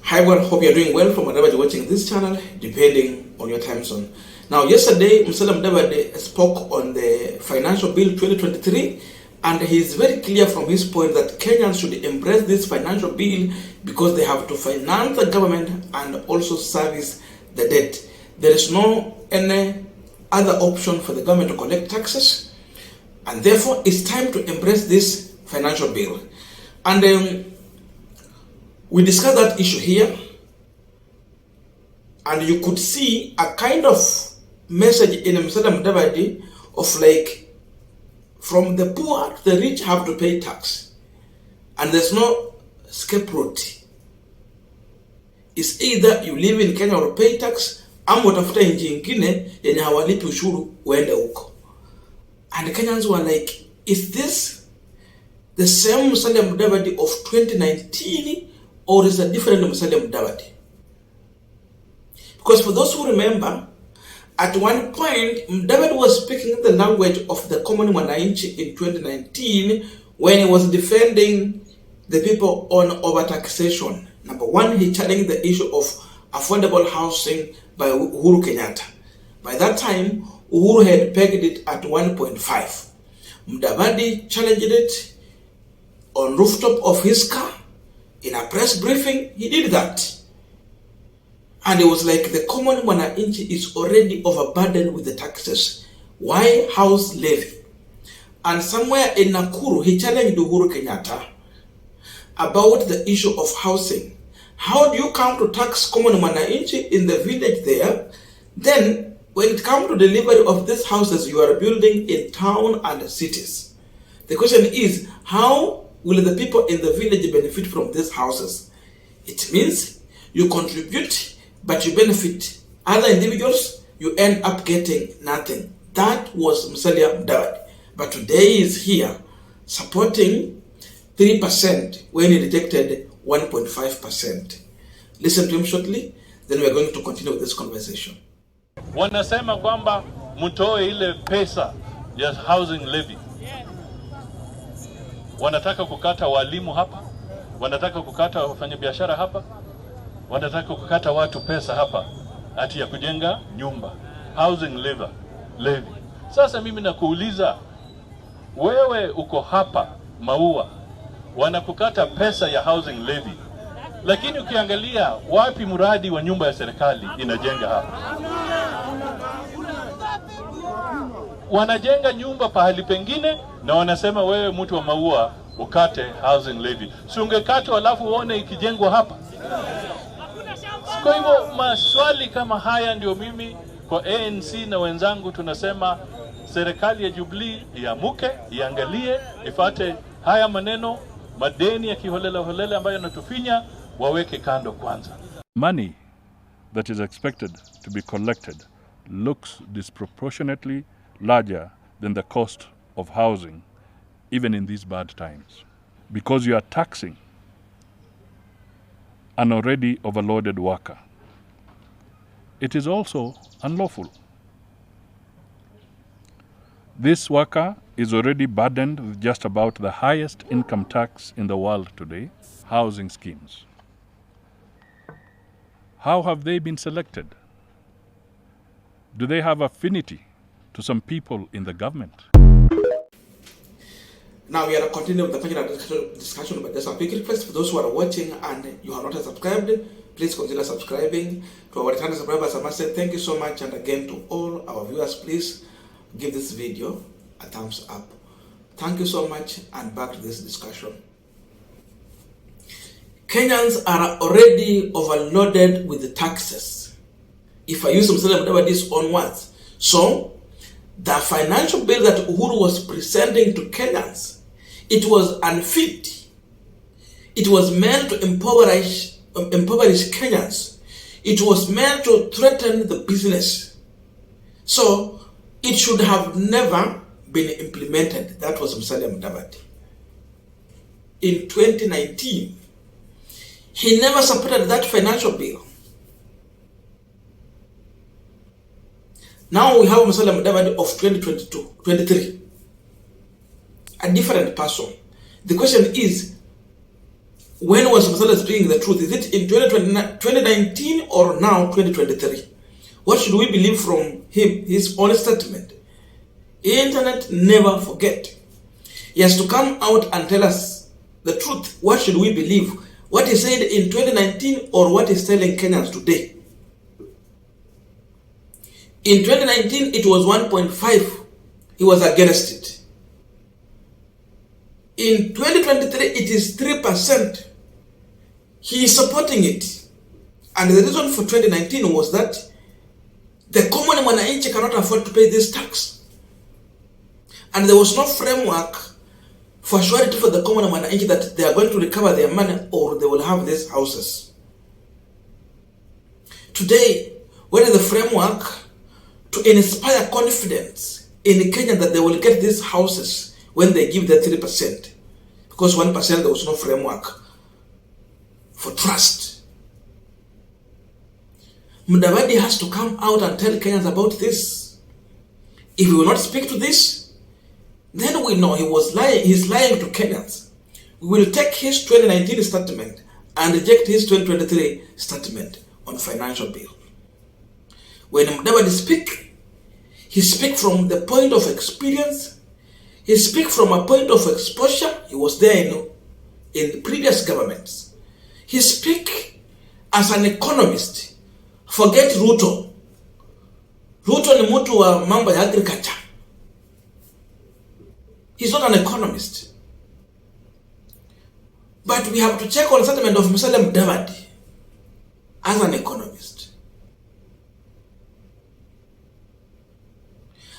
Hi everyone, hope you're doing well from wherever you're watching this channel, depending on your time zone. Now, yesterday, Musalia spoke on the Financial Bill 2023, and he's very clear from his point that Kenyans should embrace this financial bill because they have to finance the government and also service the debt. There is no any other option for the government to collect taxes, and therefore it's time to embrace this financial bill. And we discussed that issue here, and you could see a kind of message in Musalia of like, from the poor to the rich have to pay tax, and there's no scapegoat. It's either you live in Kenya or pay tax, ama utafuta nchi nyingine yenye hawalipi ushuru uende huko. And Kenyans were like, is this the same Musalia of 2019 or is a different Musalia? Because for those who remember, at one point, Mudavadi was speaking the language of the common mwananchi in 2019 when he was defending the people on overtaxation. Number one, he challenged the issue of affordable housing by Uhuru Kenyatta. By that time, Uhuru had pegged it at 1.5. Mudavadi challenged it on rooftop of his car. In a press briefing, he did that. And it was like the common mwananchi is already overburdened with the taxes. Why house levy? And somewhere in Nakuru, he challenged Uhuru Kenyatta about the issue of housing. How do you come to tax common mwananchi in the village there? Then, when it comes to delivery of these houses you are building in town and cities, the question is, how will the people in the village benefit from these houses? It means you contribute, but you benefit other individuals, you end up getting nothing. That was Musalia Mudavadi. But today he is here supporting 3% when he rejected 1.5%. Listen to him shortly, then we are going to continue with this conversation. Wanasema kwamba mtoe ile pesa ya housing levy. Wanataka kukata walimu hapa, wanataka kukata wafanyabiashara hapa, wanataka kukata watu pesa hapa ati ya kujenga nyumba, housing levy. Sasa mimi nakuuliza, wewe uko hapa Maua, wanakukata pesa ya housing levy, lakini ukiangalia wapi mradi wa nyumba ya serikali inajenga hapa? Wanajenga nyumba pahali pengine na wanasema wewe mtu wa Maua ukate housing levy. Si ungekatwa alafu uone ikijengwa hapa? Kwa hivyo maswali kama haya ndio mimi kwa ANC na wenzangu tunasema serikali ya Jubilee iamuke, iangalie, ifate haya maneno, madeni ya kiholela ambayo yanatufinya, waweke kando kwanza. Money that is expected to be collected looks disproportionately larger than the cost of housing, even in these bad times, because you are taxing an already overloaded worker. It is also unlawful. This worker is already burdened with just about the highest income tax in the world today, housing schemes. How have they been selected? Do they have affinity to some people in the government? Now we are continuing with the Punchline discussion, but there's a big request for those who are watching and you have not subscribed. Please consider subscribing. To our returning subscribers, I must say thank you so much, and again to all our viewers, please give this video a thumbs up. Thank you so much, and back to this discussion. Kenyans are already overloaded with the taxes. If I use Musalia Mudavadi's own words. So, the financial bill that Uhuru was presenting to Kenyans, it was unfit. It was meant to impoverish Kenyans. It was meant to threaten the business. So, it should have never been implemented. That was Musalia Mudavadi. In 2019, he never supported that financial bill. Now we have Musalia Mudavadi of 2023, a different person. The question is, When was Musalia speaking the truth? Is it in 2019 or now 2023? What should we believe from him, his honest statement? Internet never forget. He has to come out and tell us the truth. What should we believe? What he said in 2019 or what he's telling Kenyans today? In 2019, it was 1.5. He was against it. In 2023, it is 3%. He is supporting it. And the reason for 2019 was that the common mwananchi cannot afford to pay this tax. And there was no framework for surety for the common mwananchi that they are going to recover their money or they will have these houses. Today, where is the framework to inspire confidence in Kenya that they will get these houses when they give the 3%? Because 1% there was no framework for trust. Mudavadi has to come out and tell Kenyans about this. If he will not speak to this, then we know he was lying. He's lying to Kenyans. We will take his 2019 statement and reject his 2023 statement on financial bill. When Mudavadi speak, he speak from the point of experience. He speak from a point of exposure. He was there in previous governments. He speak as an economist. Forget Ruto. Ruto ni mtu wa mambo ya agriculture. He's not an economist. But we have to check on the statement of Musalia Mudavadi as an economist.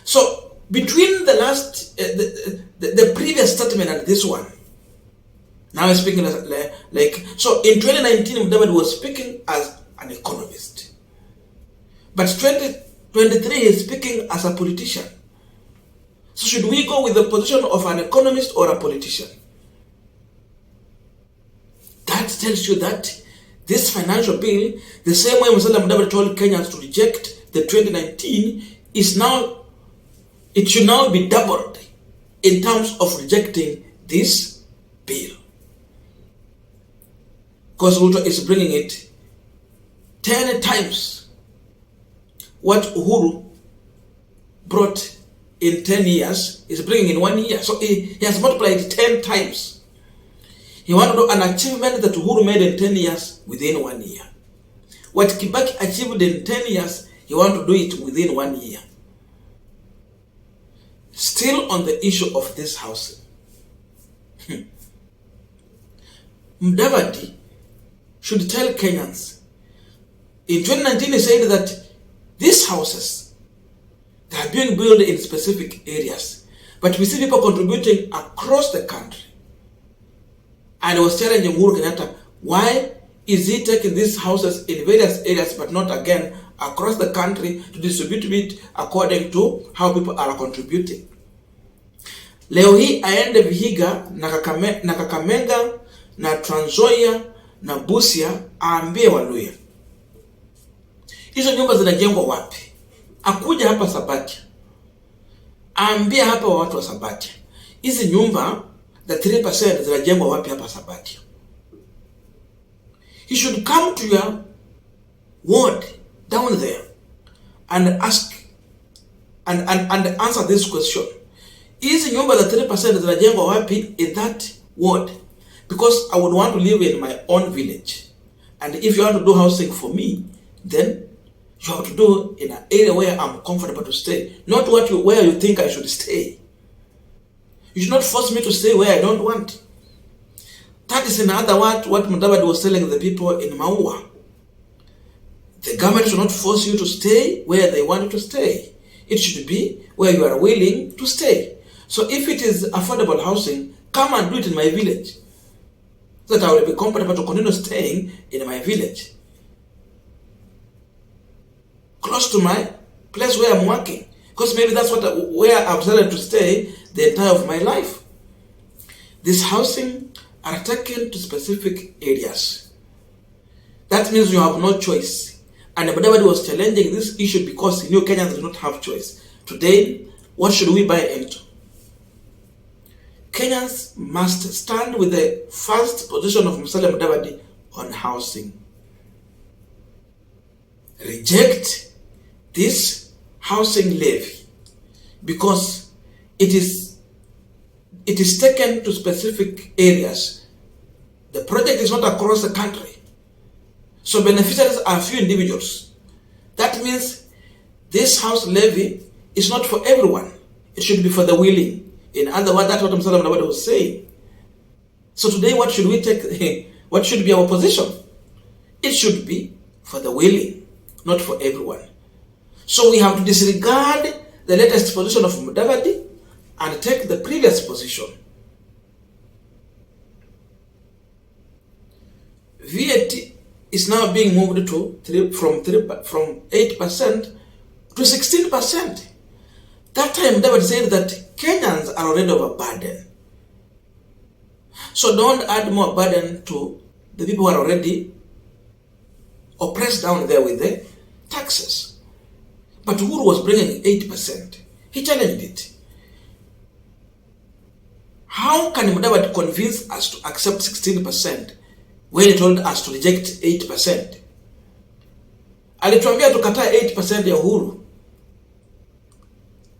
So between the last, the previous statement and this one, now I'm speaking like, so in 2019, Mudavadi was speaking as an economist. But 2023 is speaking as a politician. So should we go with the position of an economist or a politician? That tells you that this financial bill, the same way Musalia Mudavadi told Kenyans to reject the 2019, is now, it should now be doubled in terms of rejecting this bill. Because Ruto is bringing it 10 times what Uhuru brought in 10 years, is bringing in 1 year. So he has multiplied 10 times. He wanted to do an achievement that Uhuru made in 10 years within 1 year. What Kibaki achieved in 10 years, he wanted to do it within 1 year. Still on the issue of this housing. Mudavadi should tell Kenyans. In 2019, he said that these houses, they are being built in specific areas. But we see people contributing across the country. And he was challenging Uhuru Kenyatta, why is he taking these houses in various areas but not again across the country to distribute it according to how people are contributing? Leo hii aende Vihiga na Kakamega na Trans Nzoia na Busia aambie Waluya, hizo nyumba zinajengwa wapi? Akuja hapa Sabatia aambia hapa watu wa Sabatia, hizi nyumba the 3% zinajengwa wapi hapa Sabatia? He should come to your ward down there and ask and answer this question. Hizi nyumba the 3% zinajengwa wapi in that ward? Because I would want to live in my own village. And if you want to do housing for me, then you have to do in an area where I'm comfortable to stay. Not where you think I should stay. You should not force me to stay where I don't want. That is in other words what Mudavadi was telling the people in Maua. The government should not force you to stay where they want you to stay. It should be where you are willing to stay. So if it is affordable housing, come and do it in my village. So that I will be comfortable to continue staying in my village. Close to my place where I'm working. Because maybe that's where I've decided to stay the entire of my life. This housing are taken to specific areas. That means you have no choice. And Mudavadi was challenging this issue because he knew Kenyans do not have choice. Today, what should we buy into? Kenyans must stand with the first position of Musalia on housing. Reject this housing levy because it is taken to specific areas. The project is not across the country. So beneficiaries are few individuals. That means this house levy is not for everyone. It should be for the willing. In other words, that's what Musalia was saying. So today, what should we take? What should be our position? It should be for the willing, not for everyone. So we have to disregard the latest position of Mudavadi and take the previous position. VAT is now being moved to from 8% to 16%. That time, David said that Kenyans are already overburdened. So don't add more burden to the people who are already oppressed down there with the taxes. But Uhuru was bringing 8%. He challenged it. How can Mudavadi convince us to accept 16% when he told us to reject 8%? Alituambia tukataa 8% ya Uhuru.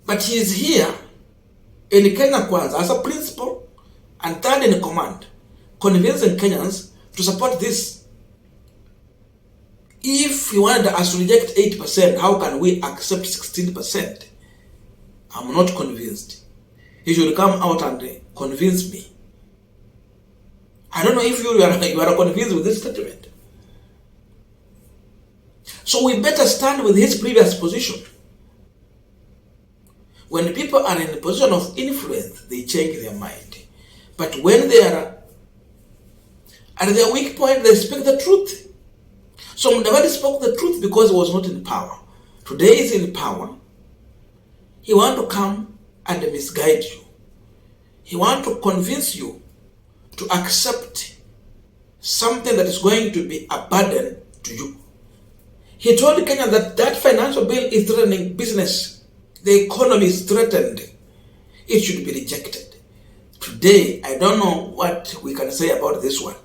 But he is here in Kenya Kwanza as a principal and third in command, convincing Kenyans to support this. If he wanted us to reject 8%, how can we accept 16%? I'm not convinced. He should come out and convince me. I don't know if you are convinced with this statement. So we better stand with his previous position. When people are in a position of influence, they change their mind. But when they are at their weak point, they speak the truth. So Mudavadi spoke the truth because he was not in power. Today he's in power. He wants to come and misguide you. He wants to convince you to accept something that is going to be a burden to you. He told Kenya that financial bill is threatening business. The economy is threatened. It should be rejected. Today, I don't know what we can say about this one.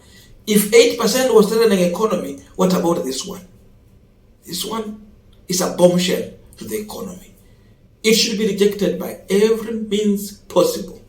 If 8% was threatening economy, what about this one? This one is a bombshell to the economy. It should be rejected by every means possible.